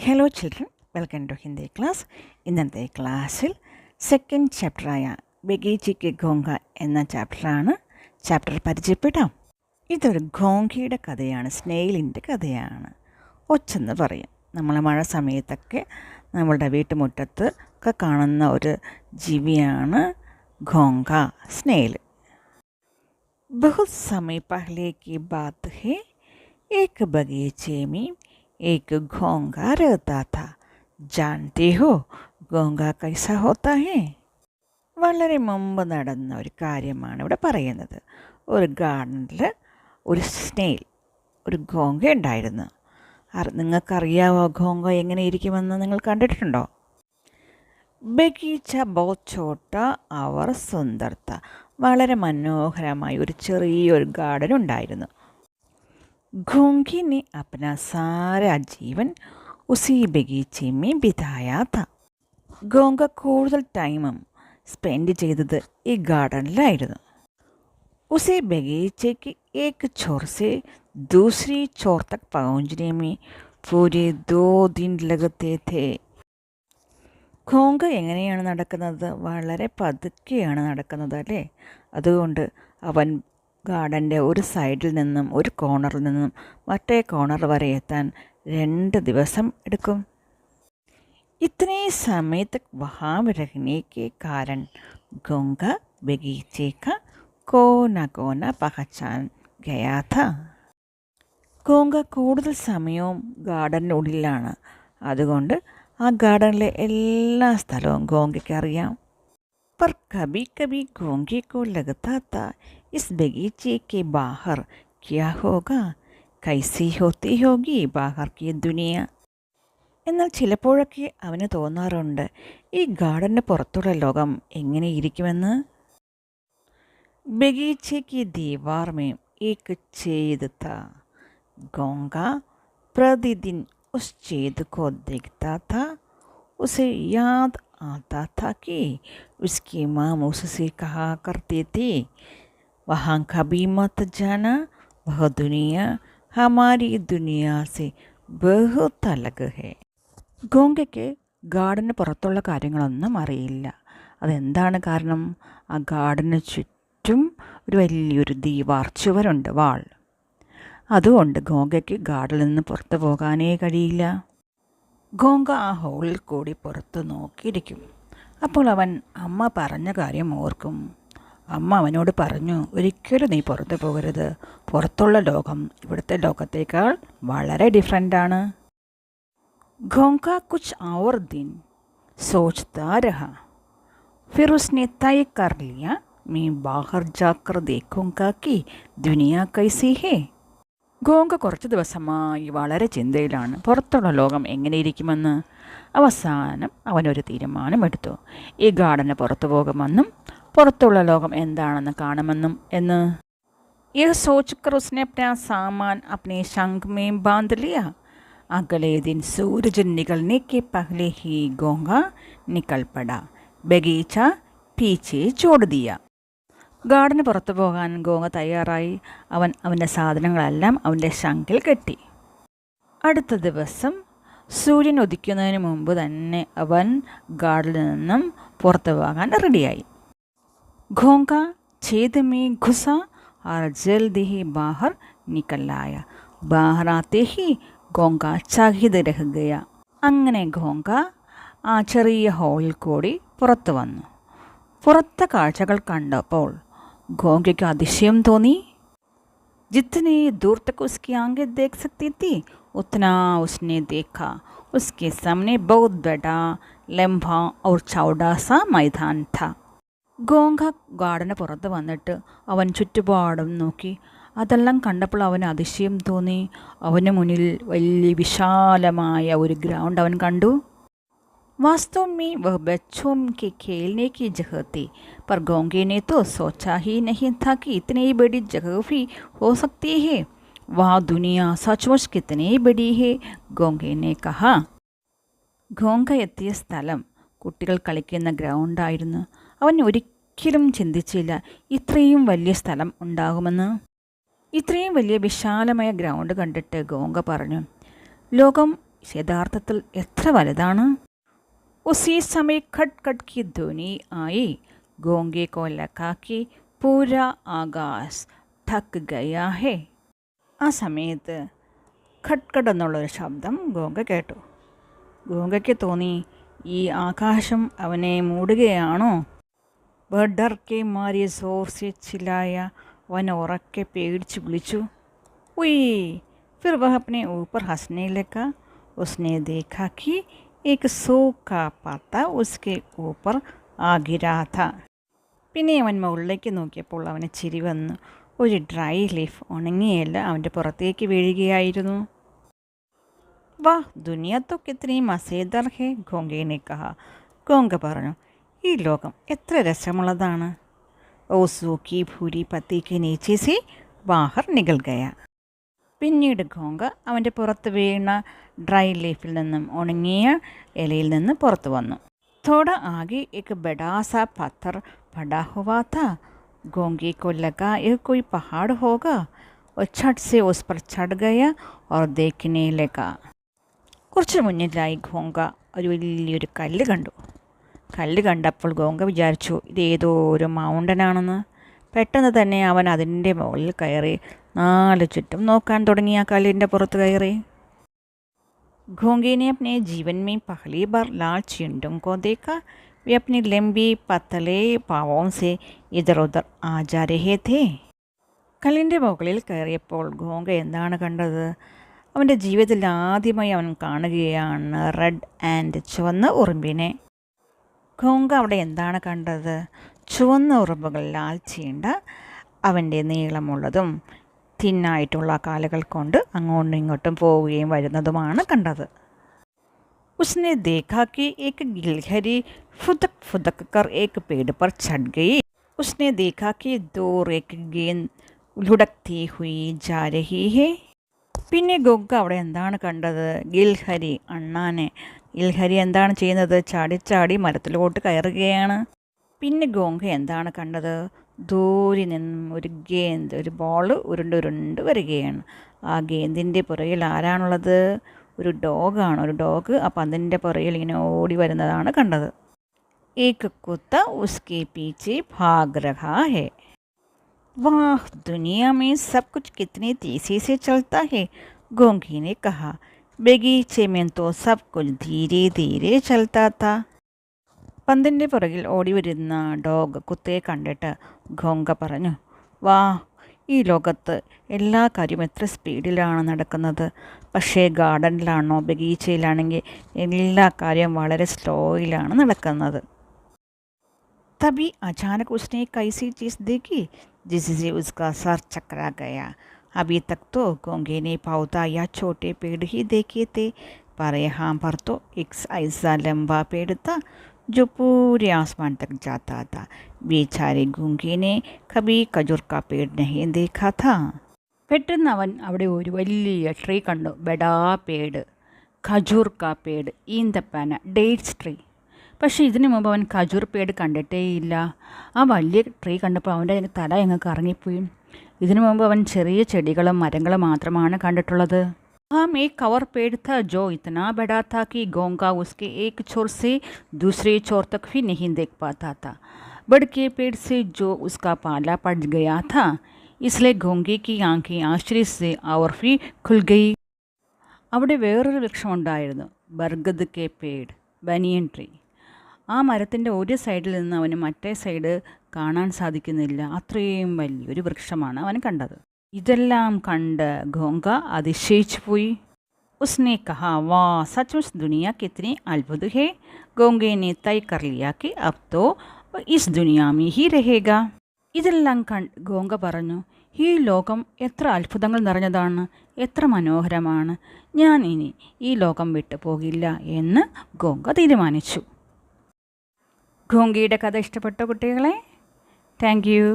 Hello children, welcome to Hindi class. ഇന്നത്തെ ക്ലാസ്സിൽ second ചാപ്റ്ററായ ബഗീച്ചി കി ഘോങ്ക എന്ന ചാപ്റ്റർ പരിചയപ്പെടാം. ഇതൊരു ഘോങ്കയുടെ കഥയാണ്, സ്നെയിലിൻ്റെ കഥയാണ്. ഒച്ചെന്ന് പറയും. നമ്മൾ മഴ സമയത്തൊക്കെ നമ്മളുടെ വീട്ടുമുറ്റത്ത് ഒക്കെ കാണുന്ന ഒരു ജീവിയാണ് ഘോങ്ക, സ്നെയിൽ. ബഹുത് സമയ പഹ്ലെ की बात है, एक बगीचे में एक घोंगा रहता था. जानते हो घोंगा कैसा होता है? വളരെ മുമ്പ് നടന്ന ഒരു കാര്യമാണ് ഇവിടെ പറയുന്നത്. ഒരു ഗാർഡനിൽ ഒരു സ്നെയിൽ, ഒരു ഘോങ്ക ഉണ്ടായിരുന്നു. നിങ്ങൾക്കറിയാവോ ഘോങ്ക എങ്ങനെ ഇരിക്കുമെന്ന് നിങ്ങൾ കണ്ടിട്ടുണ്ടോ? ബഗീച്ച ബഹുത് ഛോട്ട അവർ സുന്ദർത്ത, വളരെ മനോഹരമായ ഒരു ചെറിയൊരു ഗാർഡൻ ഉണ്ടായിരുന്നു. घोंघे ने अपना सारा जीवन उसी बगीचे में बिताया था. ഘോങ്ക കൂടുതൽ ടൈമും സ്പെൻഡ് ചെയ്തത് ഈ ഗാർഡനിലായിരുന്നു. उसे बगीचे के एक छोर से दूसरी छोर तक पहुंचने में पूरे 2 दिन लगते थे. ഘോങ്ക എങ്ങനെയാണ് നടക്കുന്നത്? വളരെ പതുക്കെയാണ് നടക്കുന്നത് അല്ലേ? അതുകൊണ്ട് അവൻ ഗാർഡൻ്റെ ഒരു സൈഡിൽ നിന്നും ഒരു കോർണറിൽ നിന്നും മറ്റേ കോർണർ വരെ എത്താൻ 2 ദിവസം എടുക്കും. इतने समय तक वहाँ रहने के कारण घोंघा बगीचे का कोना कोना पहचान गया था. ഘോങ്ക കൂടുതൽ സമയവും ഗാർഡനുള്ളിലാണ്. അതുകൊണ്ട് ആ ഗാർഡനിലെ എല്ലാ സ്ഥലവും ഘോങ്കയ്ക്ക് അറിയാം. पर कभी कभी घोंघे को लगता था इस बगीचे के बाहर क्या होगा, कैसी होती होगी बाहर की दुनिया. എന്നാൽ ചിലപ്പോഴൊക്കെ അവന് തോന്നാറുണ്ട് ഈ ഗാർഡന് പുറത്തുള്ള ലോകം എങ്ങനെയിരിക്കുമെന്ന്. ബഗീचे की दीवार में एक छेद था. घोंघा प्रतिदिन उस छेद को देखता था. उसे याद आता था कि उसकी माँ उससे कहा करती थी, वहाँ कभी मत जाना, वह दुनिया हमारी दुनिया से बहुत अलग है. ഘോങ്കയ്ക്ക് ഗാർഡന് പുറത്തുള്ള കാര്യങ്ങളൊന്നും അറിയില്ല. അതെന്താണ് കാരണം? ആ ഗാർഡന് ചുറ്റും ഒരു വലിയൊരു ദീവാർ, ചുവരുണ്ട്, വാൾ. അതുകൊണ്ട് ഘോങ്കയ്ക്ക് ഗാർഡനിൽ നിന്ന് പുറത്തു പോകാനേ കഴിയില്ല. ഘോങ്ക ആ ഹോളിൽ കൂടി പുറത്ത് നോക്കിയിരിക്കും. അപ്പോൾ അവൻ അമ്മ പറഞ്ഞ കാര്യം ഓർക്കും. അമ്മ അവനോട് പറഞ്ഞു, ഒരിക്കലും നീ പുറത്തു പോകരുത്. പുറത്തുള്ള ലോകം ഇവിടുത്തെ ലോകത്തേക്കാൾ വളരെ ഡിഫറെൻ്റാണ്. ഘോങ്ക കുച്ച് ഔർ ദിൻ സോച്താ രഹാ. ഫിർ ഉസ്നെ തയ കർ ലിയ मैं बाहर जाकर देखूंगा कि दुनिया कैसी है. ഘോങ്ക കുറച്ച് ദിവസമായി വളരെ ചിന്തയിലാണ്, പുറത്തുള്ള ലോകം എങ്ങനെയിരിക്കുമെന്ന്. അവസാനം അവനൊരു തീരുമാനമെടുത്തു. ഈ ഗാർഡന് പുറത്തു പോകുമെന്നും പുറത്തുള്ള ലോകം എന്താണെന്ന് കാണുമെന്നും എന്ന്. यह सोचकर उसने अपना सामान अपने शंख में बांध लिया. अगले दिन सूरज निकलने के पहले ही घोंघा निकल पड़ा. बगीचा पीछे छोड़ दिया. ഗാർഡന് പുറത്തു പോകാൻ ഘോങ്ക തയ്യാറായി. അവൻ്റെ സാധനങ്ങളെല്ലാം അവൻ്റെ ശംഖിൽ കെട്ടി. അടുത്ത ദിവസം സൂര്യൻ ഉദിക്കുന്നതിന് മുമ്പ് തന്നെ അവൻ ഗാർഡനിൽ നിന്നും പുറത്തു പോകാൻ റെഡിയായി. ഘോങ്ക छेद में घुसा और जल्दी ही बाहर निकल आया. बाहर आते ही ഘോങ്ക ചകിത് രഹ ഗയ. അങ്ങനെ ഘോങ്ക ആ ചെറിയ ഹോളിൽ കൂടി പുറത്തു വന്നു. പുറത്തെ കാഴ്ചകൾ കണ്ടപ്പോൾ ഘോങ്കയ്ക്ക് അതിശയം തോന്നി. जितनी दूर तक उसकी आंखें देख सकती थी उतना उसने देखा. उसके सामने बहुत बड़ा लंबा और चौड़ा सा मैदान था. ഘോങ്ക ഗാർഡന് പുറത്ത് വന്നിട്ട് അവൻ ചുറ്റുപാടും നോക്കി. അതെല്ലാം കണ്ടപ്പോൾ അവന് അതിശയം തോന്നി. അവന് മുന്നിൽ വലിയ വിശാലമായ ഒരു ഗ്രൗണ്ട് അവൻ കണ്ടു. वास्तव में वह बच्चों के खेलने की जगह थी, पर घोंघे ने तो सोचा ही नहीं था कि इतनी बड़ी जगह भी हो सकती है. वह दुनिया सचमुच कितनी बड़ी है, घोंघे ने कहा. ഘോങ്ക എത്തിയ സ്ഥലം കുട്ടികൾ കളിക്കുന്ന ഗ്രൗണ്ടായിരുന്നു. അവൻ ഒരിക്കലും ചിന്തിച്ചില്ല ഇത്രയും വലിയ സ്ഥലം ഉണ്ടാകുമെന്ന്. ഇത്രയും വലിയ വിശാലമായ ഗ്രൗണ്ട് കണ്ടിട്ട് ഘോങ്ക പറഞ്ഞു, ലോകം യഥാർത്ഥത്തിൽ എത്ര വലുതാണ്. ഉസി സമയ ഖട്ട് ഖട്ട് की ധ്വനി ആയി ഗോംഗെ കോ ലगा कि पूरा ആകാശ് ഠക് ഗയാ ഹേ. ആ സമയത്ത് ഖട്ട് ഖട്ട് എന്നുള്ളൊരു ശബ്ദം ഗോംഗ കേട്ടു. ഗോംഗയ്ക്ക് തോന്നി ഈ ആകാശം അവനെ മൂടുകയാണോ. വह डर के मारे जोर से चिल्लाया. അവൻ ഉറക്കെ പേടിച്ച് വിളിച്ചു. ഉയ്. फिर वह अपने ऊपर हंसने लगा. उसने देखा कि एक सूखा पत्ता उसके ऊपर आ गिरा था. പിന്നെ അവൻ മുകളിലേക്ക് നോക്കിയപ്പോൾ അവന് ചിരി വന്നു. ഒരു ഡ്രൈ ലീഫ്, ഉണങ്ങിയല്ല, അവൻ്റെ പുറത്തേക്ക് വീഴുകയായിരുന്നു. വാ ദുനിയ തോ കിത്നി മസേദർ ഹേ, ഗോംഗേനെ കഹാ. ഗോംഗ പറഞ്ഞു, ഈ ലോകം എത്ര രസമുള്ളതാണ്. ഓ സൂക്കി ഭൂരി പത്തിക്ക് നീച്ചെ സെ ബാഹർ നികൽ ഗയ. പിന്നീട് ഗോംഗ അവൻ്റെ പുറത്ത് വീണ ഡ്രൈ ലീഫിൽ നിന്നും, ഉണങ്ങിയ ഇലയിൽ നിന്ന് പുറത്തു വന്നു. थोड़ा आगे एक बड़ा सा पत्थर पड़ा हुआ था. गोंगे को लगा यह कोई पहाड़ होगा. और छट से उस पर चढ़ गया और देखने लगा. കുറച്ച് മുന്നിലായി ഗോംഗ ഒരു വലിയൊരു കല്ല് കണ്ടു. കല്ല് കണ്ടപ്പോൾ ഗോംഗ വിചാരിച്ചു ഇതേതോ ഒരു മൗണ്ടനാണെന്ന്. പെട്ടെന്ന് തന്നെ അവൻ അതിൻ്റെ മുകളിൽ കയറി 4 ചുറ്റും നോക്കാൻ തുടങ്ങി. ആ കല്ലിൻ്റെ പുറത്ത് കയറി. घोंगे ने अपने जीवन में पहली बार लाल चींटों को देखा. वे अपनी लंबी पतले पावों से इधर उधर आ जा रहे थे. കല്ലിൻ്റെ മുകളിൽ കയറിയപ്പോൾ ഗോംഗ എന്താണ് കണ്ടത്? അവൻ്റെ ജീവിതത്തിൽ ആദ്യമായി അവൻ കാണുകയാണ് റെഡ് ആൻഡ് ചുവന്ന ഉറുമ്പിനെ. ഗോംഗ അവിടെ എന്താണ് കണ്ടത്? ചുവന്ന ഉറുമ്പുകൾ, ലാൽ ചീണ്ട, അവൻ്റെ നീളമുള്ളതും തിന്നായിട്ടുള്ള കാലുകൾ കൊണ്ട് അങ്ങോട്ടും ഇങ്ങോട്ടും പോവുകയും വരുന്നതുമാണ് കണ്ടത്. उसने देखा कि एक गिलहरी फुदक फुदक कर एक पेड़ पर चढ़ गई. उसने देखा कि दूर एक गेंद लुढ़कती हुई जा रही है. പിന്നെ ഗോംഗ അവിടെ എന്താണ് കണ്ടത്? ഗിൽഹരി, അണ്ണാനെ. ഗിൽഹരി എന്താണ് ചെയ്യുന്നത്? ചാടി മരത്തിലോട്ട് കയറുകയാണ്. പിന്നെ ഗോംഗ എന്താണ് കണ്ടത്? ദൂരെ നിന്നും ഒരു ഗേന്ദ്, ഒരു ബോൾ ഉരുണ്ട് വരികയാണ്. ആ ഗേന്ദിൻ്റെ പുറകിൽ ആരാണുള്ളത്? ഒരു ഡോഗാണ്. ഒരു ഡോഗ് ആ പന്തിൻ്റെ പുറകിൽ ഇങ്ങനെ ഓടി വരുന്നതാണ് കണ്ടത്. ഏക് കുത്ത ഉസ്കെ പീछे ഭാഗ് രഹാ ഹേ. വാഹ് ദുനിയ മേ സബ് കുछ कितने तेजी से चलता है, गोंगी ने कहा. ബഗീച്ചെ में तो सब कुछ धीरे धीरे चलता था. പന്തിൻ്റെ പുറകിൽ ഓടി വരുന്ന ഡോഗ് കുത്തയെ കണ്ടിട്ട് ഗോംഗ പറഞ്ഞു, വാ, ഈ ലോകത്ത് എല്ലാ കാര്യവും എത്ര സ്പീഡിലാണ് നടക്കുന്നത്. പക്ഷേ ഗാർഡനിലാണോ ബഗീച്ചയിലാണെങ്കിൽ എല്ലാ കാര്യവും വളരെ സ്ലോയിലാണ് നടക്കുന്നത്. तभी अचानक उसने एक ऐसी चीज़ देखी जिससे उसका सर चकरा गया. अभी तक तो गोंगे ने पौधा या छोटे पेड़ ही देखे थे, पर यहाँ पर तो एक ऐसा लंबा पेड़ था जो पूरे आसमान तक जाता था. बेचारे गूंगे ने कभी खजूर का पेड़ नहीं देखा था. പെട്ടെന്ന് അവൻ അവിടെ ഒരു വലിയ ട്രീ കണ്ടു. ബഡാ പേട്, ഖജൂർ കാ പേട്, ഈന്തപ്പന, ഡേറ്റ്സ് ട്രീ. പക്ഷേ ഇതിനു മുമ്പ് അവൻ ഖജൂർ പേട് കണ്ടിട്ടേയില്ല. ആ വലിയ ട്രീ കണ്ടപ്പോൾ അവൻ്റെ തല അങ്ങ് കറങ്ങിപ്പോയി. ഇതിനു മുമ്പ് അവൻ ചെറിയ ചെടികളും മരങ്ങളും മാത്രമാണ് കണ്ടിട്ടുള്ളത്. हम एक कवर पेड़ था जो इतना बड़ा था कि गोंगा उसके एक छोर से दूसरे छोर तक भी नहीं देख पाता था. बड़ के पेड़ से जो उसका पाला पड़ गया था, इसलिए गोंगे की आंखें आश्चर्य से और भी खुल गई. അവിടെ വേറൊരു വൃക്ഷമുണ്ടായിരുന്നു, ബർഗദ് കെ പേട്, ബനിയൻ ട്രീ. ആ മരത്തിൻ്റെ ഒരു സൈഡിൽ നിന്ന് അവന് മറ്റേ സൈഡ് കാണാൻ സാധിക്കുന്നില്ല. അത്രയും വലിയൊരു വൃക്ഷമാണ് അവൻ കണ്ടത്. ഇതെല്ലാം കണ്ട് ഗോംഗ അതിശയിച്ചു പോയി. उसने कहा, वाह सचमुच दुनिया कितनी अद्भुत है. गोंगे ने तय कर लिया कि अब तो इस दुनिया में ही रहेगा. ഇതെല്ലാം ഗോംഗ പറഞ്ഞു, ഈ ലോകം എത്ര അത്ഭുതങ്ങൾ നിറഞ്ഞതാണ്, എത്ര മനോഹരമാണ്. ഞാൻ ഇനി ഈ ലോകം വിട്ടു പോകില്ല എന്ന് ഗോംഗ തീരുമാനിച്ചു. ഗോംഗയുടെ കഥ ഇഷ്ടപ്പെട്ട കുട്ടികളെ? Thank you.